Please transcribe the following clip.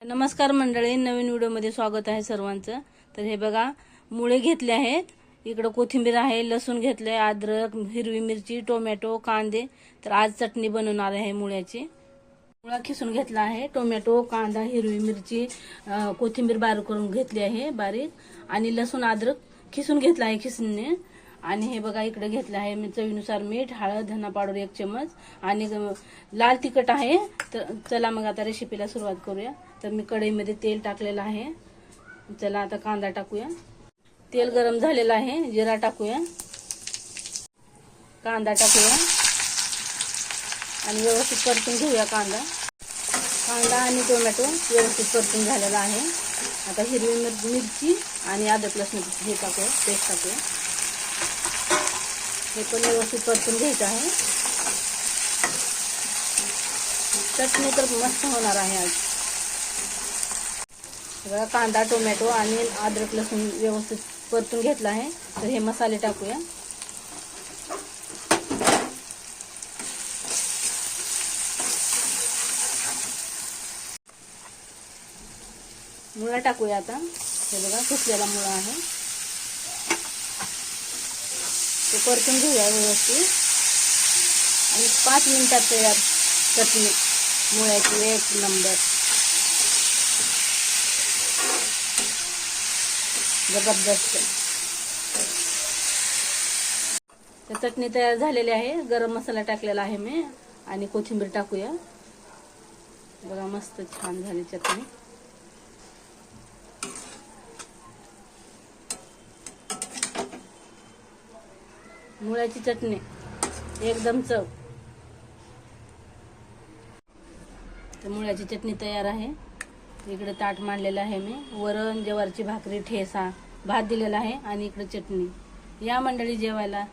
नमस्कार मंडळी, नवीन व्हिडिओमध्ये स्वागत आहे सर्वांचं। तर हे बघा, मुळे घेतले आहेत, इकडे कोथिंबीर आहे, लसूण घेतले, अद्रक, हिरवी मिरची, टोमॅटो, कांदे। तर आज चटणी बनवणार आहे मुळ्याची। मुळा खिसून घेतला आहे, टोमॅटो, कांदा, हिरवी मिरची, कोथिंबीर बारीक करून घेतली आहे बारीक, आणि लसूण अद्रक खिसून घेतला आहे खिसणीने। आणि हे बघा, इकडे घेतलं आहे मी चवीनुसार मीठ, हळद, धना पावडर 1 चमच आणि लाल तिखट आहे। तर चला मग आता रेसिपीला सुरुवात करूया। तर मी कढईमध्ये तेल टाकलेलं आहे। चला आता कांदा टाकूया। तेल गरम झालेलं आहे, जिरा टाकूया, कांदा टाकूया आणि व्यवस्थित परतून घेऊया कांदा। कांदा आणि टोमॅटो व्यवस्थित परतून झालेला आहे। आता हिरवी मिरची आणि अद्रक लसूण हे टाकूया, पेस्ट टाकूया। हे पण व्यवस्थित परतून घ्यायचं आहे। चटणी तर मस्त होणार आहे आज। बघा, कांदा, टोमॅटो आणि अद्रक लसूण व्यवस्थित परतून घेतला आहे। तर हे मसाले टाकूया। मुळा टाकूया आता। हे बघा, कुसलेला मुळा आहे, ते परतून घेऊया व्यवस्थित आणि 5 मिनिटात तयार चटणी मुळ्याची 1 नंबर जबरदस्त। तर चटणी तयार झालेली आहे। गरम मसाला टाकलेला आहे मी आणि कोथिंबीर टाकूया। बघा, मस्त छान झाली चटणी। मुळ्याची चटणी एकदम चव। तर मुळ्याची चटणी तयार आहे। इकडे ताट मांडलेलं आहे मी, वरण, ज्वारीची भाकरी, ठेचा, भात दिलेला आहे आणि इकडे चटणी। या मंडळी जेवायला।